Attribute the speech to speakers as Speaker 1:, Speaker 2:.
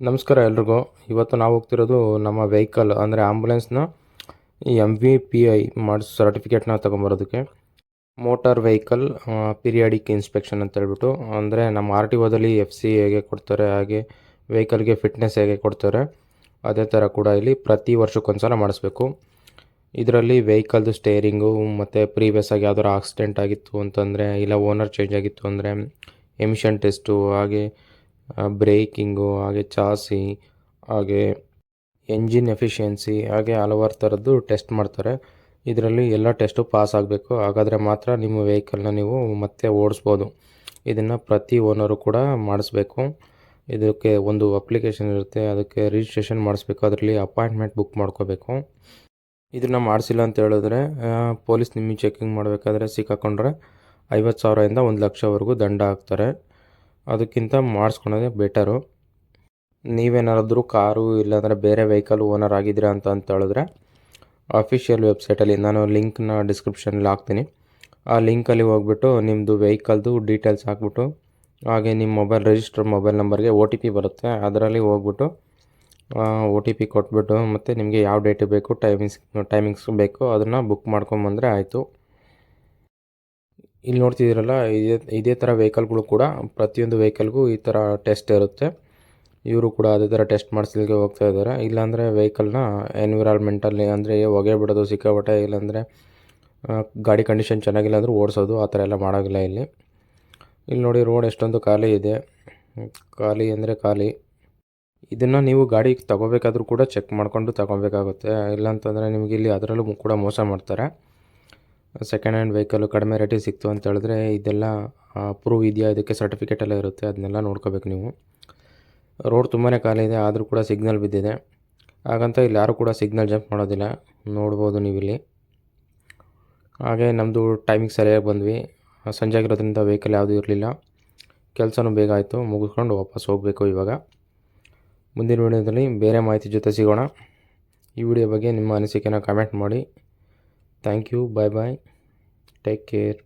Speaker 1: ನಮಸ್ಕಾರ ಎಲ್ರಿಗೂ. ಇವತ್ತು ನಾವು ಹೋಗ್ತಿರೋದು ನಮ್ಮ ವೆಹಿಕಲ್ ಅಂದರೆ ಆಂಬುಲೆನ್ಸ್ನ MVPI ಮಾಡಿಸೋ ಸರ್ಟಿಫಿಕೇಟ್ನ ತೊಗೊಂಬರೋದಕ್ಕೆ. ಮೋಟಾರ್ ವೆಹಿಕಲ್ ಪೀರಿಯಾಡಿಕ್ ಇನ್ಸ್ಪೆಕ್ಷನ್ ಅಂತ ಹೇಳ್ಬಿಟ್ಟು, ಅಂದರೆ ನಮ್ಮ RTOದಲ್ಲಿ FC ಹೇಗೆ ಕೊಡ್ತಾರೆ ಹಾಗೆ ವೆಹಿಕಲ್ಗೆ ಫಿಟ್ನೆಸ್ ಹೇಗೆ ಕೊಡ್ತಾರೆ ಅದೇ ಥರ ಕೂಡ ಇಲ್ಲಿ ಪ್ರತಿ ವರ್ಷಕ್ಕೊಂದ್ಸಲ ಮಾಡಿಸ್ಬೇಕು. ಇದರಲ್ಲಿ ವೆಹಿಕಲ್ದು ಸ್ಟೇರಿಂಗು ಮತ್ತು ಪ್ರೀವಿಯಸ್ ಆಗಿ ಯಾವ್ದಾರು ಆಕ್ಸಿಡೆಂಟ್ ಆಗಿತ್ತು ಅಂತಂದರೆ, ಇಲ್ಲ ಓನರ್ ಚೇಂಜ್ ಆಗಿತ್ತು ಅಂದರೆ ಎಮಿಷನ್ ಟೆಸ್ಟು, ಹಾಗೆ ಬ್ರೇಕಿಂಗು, ಹಾಗೆ ಚಾಸಿ, ಹಾಗೆ ಎಂಜಿನ್ ಎಫಿಷಿಯನ್ಸಿ, ಹಾಗೆ ಹಲವಾರು ಥರದ್ದು ಟೆಸ್ಟ್ ಮಾಡ್ತಾರೆ. ಇದರಲ್ಲಿ ಎಲ್ಲ ಟೆಸ್ಟು ಪಾಸ್ ಆಗಬೇಕು. ಹಾಗಾದರೆ ಮಾತ್ರ ನಿಮ್ಮ ವೆಹಿಕಲ್ನ ನೀವು ಮತ್ತೆ ಓಡಿಸ್ಬೋದು. ಇದನ್ನು ಪ್ರತಿ ಓನರು ಕೂಡ ಮಾಡಿಸ್ಬೇಕು. ಇದಕ್ಕೆ ಒಂದು ಅಪ್ಲಿಕೇಶನ್ ಇರುತ್ತೆ, ಅದಕ್ಕೆ ರಿಜಿಸ್ಟ್ರೇಷನ್ ಮಾಡಿಸ್ಬೇಕು. ಅದರಲ್ಲಿ ಅಪಾಯಿಂಟ್ಮೆಂಟ್ ಬುಕ್ ಮಾಡ್ಕೋಬೇಕು. ಇದನ್ನು ಮಾಡಿಸಿಲ್ಲ ಅಂತ ಹೇಳಿದ್ರೆ ಪೊಲೀಸ್ ನಿಮಗೆ ಚೆಕಿಂಗ್ ಮಾಡಬೇಕಾದ್ರೆ ಸಿಕ್ಕಾಕೊಂಡ್ರೆ 50,000ದಿಂದ 1,00,000ವರೆಗೂ ದಂಡ ಹಾಕ್ತಾರೆ. ಅದಕ್ಕಿಂತ ಮಾಡಿಸ್ಕೊಳೋದೇ ಬೆಟರು. ನೀವೇನಾದರೂ ಕಾರು ಇಲ್ಲಾಂದರೆ ಬೇರೆ ವೆಹಿಕಲ್ ಓನರ್ ಆಗಿದ್ದೀರಾ ಅಂತ ಹೇಳಿದ್ರೆ ಅಫಿಷಿಯಲ್ ವೆಬ್ಸೈಟಲ್ಲಿ ನಾನು ಲಿಂಕ್ನ ಡಿಸ್ಕ್ರಿಪ್ಷನಲ್ಲಿ ಹಾಕ್ತೀನಿ. ಆ ಲಿಂಕಲ್ಲಿ ಹೋಗ್ಬಿಟ್ಟು ನಿಮ್ಮದು ವೆಹಿಕಲ್ದು ಡೀಟೇಲ್ಸ್ ಹಾಕ್ಬಿಟ್ಟು, ಹಾಗೆ ನಿಮ್ಮ ರಿಜಿಸ್ಟರ್ ಮೊಬೈಲ್ ನಂಬರ್ಗೆ OTP ಬರುತ್ತೆ. ಅದರಲ್ಲಿ ಹೋಗ್ಬಿಟ್ಟು OTP ಕೊಟ್ಬಿಟ್ಟು ಮತ್ತು ನಿಮಗೆ ಯಾವ ಡೇಟ್ ಬೇಕು, ಟೈಮಿಂಗ್ಸ್ ಬೇಕು ಅದನ್ನು ಬುಕ್ ಮಾಡ್ಕೊಂಬಂದರೆ ಆಯಿತು. ಇಲ್ಲಿ ನೋಡ್ತಿದ್ದೀರಲ್ಲ, ಇದೇ ಥರ ವೆಹಿಕಲ್ಗಳು ಕೂಡ ಪ್ರತಿಯೊಂದು ವೆಹಿಕಲ್ಗೂ ಈ ಥರ ಟೆಸ್ಟ್ ಇರುತ್ತೆ. ಇವರು ಕೂಡ ಅದೇ ಥರ ಟೆಸ್ಟ್ ಮಾಡಿಸ್ಲಿಕ್ಕೆ ಹೋಗ್ತಾ ಇದ್ದಾರೆ. ಇಲ್ಲಾಂದರೆ ವೆಹಿಕಲ್ನ ಎನ್ವಿರಾನ್ಮೆಂಟಲ್ಲಿ ಅಂದರೆ ಹೊಗೆ ಬಿಡೋದು ಸಿಕ್ಕಾಪಟ್ಟೆ, ಇಲ್ಲಾಂದರೆ ಗಾಡಿ ಕಂಡೀಷನ್ ಚೆನ್ನಾಗಿಲ್ಲ ಅಂದರೂ ಓಡಿಸೋದು, ಆ ಥರ ಎಲ್ಲ ಮಾಡೋಂಗಿಲ್ಲ ಇಲ್ಲಿ. ಇಲ್ಲಿ ನೋಡಿ, ರೋಡ್ ಎಷ್ಟೊಂದು ಖಾಲಿ ಇದೆ. ಖಾಲಿ ಅಂದರೆ ಖಾಲಿ. ಇದನ್ನು ನೀವು ಗಾಡಿ ತಗೋಬೇಕಾದ್ರೂ ಕೂಡ ಚೆಕ್ ಮಾಡಿಕೊಂಡು ತಗೋಬೇಕಾಗುತ್ತೆ. ಇಲ್ಲಾಂತಂದರೆ ನಿಮಗೆ ಇಲ್ಲಿ ಅದರಲ್ಲೂ ಕೂಡ ಮೋಸ ಮಾಡ್ತಾರೆ. ಸೆಕೆಂಡ್ ಹ್ಯಾಂಡ್ ವೆಹಿಕಲ್ಲು ಕಡಿಮೆ ರೇಟಿಗೆ ಸಿಕ್ತು ಅಂತ ಹೇಳಿದ್ರೆ ಇದೆಲ್ಲ ಪ್ರೂವ್ ಇದೆಯಾ, ಇದಕ್ಕೆ ಸರ್ಟಿಫಿಕೇಟ್ ಎಲ್ಲ ಇರುತ್ತೆ, ಅದನ್ನೆಲ್ಲ ನೋಡ್ಕೋಬೇಕು ನೀವು. ರೋಡ್ ತುಂಬಾ ಖಾಲಿ ಇದೆ, ಆದರೂ ಕೂಡ ಸಿಗ್ನಲ್ ಬಿದ್ದಿದೆ. ಹಾಗಂತ ಇಲ್ಲಿ ಯಾರೂ ಕೂಡ ಸಿಗ್ನಲ್ ಜಂಪ್ ಮಾಡೋದಿಲ್ಲ, ನೋಡ್ಬೋದು ನೀವಿಲ್ಲಿ. ಹಾಗೆ ನಮ್ಮದು ಟೈಮಿಂಗ್ ಸರಿಯಾಗಿ ಬಂದ್ವಿ. ಸಂಜೆ ಆಗಿರೋದ್ರಿಂದ ವೆಹಿಕಲ್ ಯಾವುದೂ ಇರಲಿಲ್ಲ. ಕೆಲಸನೂ ಬೇಗ ಆಯಿತು, ಮುಗಿಸ್ಕೊಂಡು ವಾಪಸ್ ಹೋಗಬೇಕು ಇವಾಗ. ಮುಂದಿನ ವಿಡಿಯೋದಲ್ಲಿ ಬೇರೆ ಮಾಹಿತಿ ಜೊತೆ ಸಿಗೋಣ. ಈ ವಿಡಿಯೋ ಬಗ್ಗೆ ನಿಮ್ಮ ಅನಿಸಿಕೆನ ಕಮೆಂಟ್ ಮಾಡಿ. Thank you. Bye bye. Take care.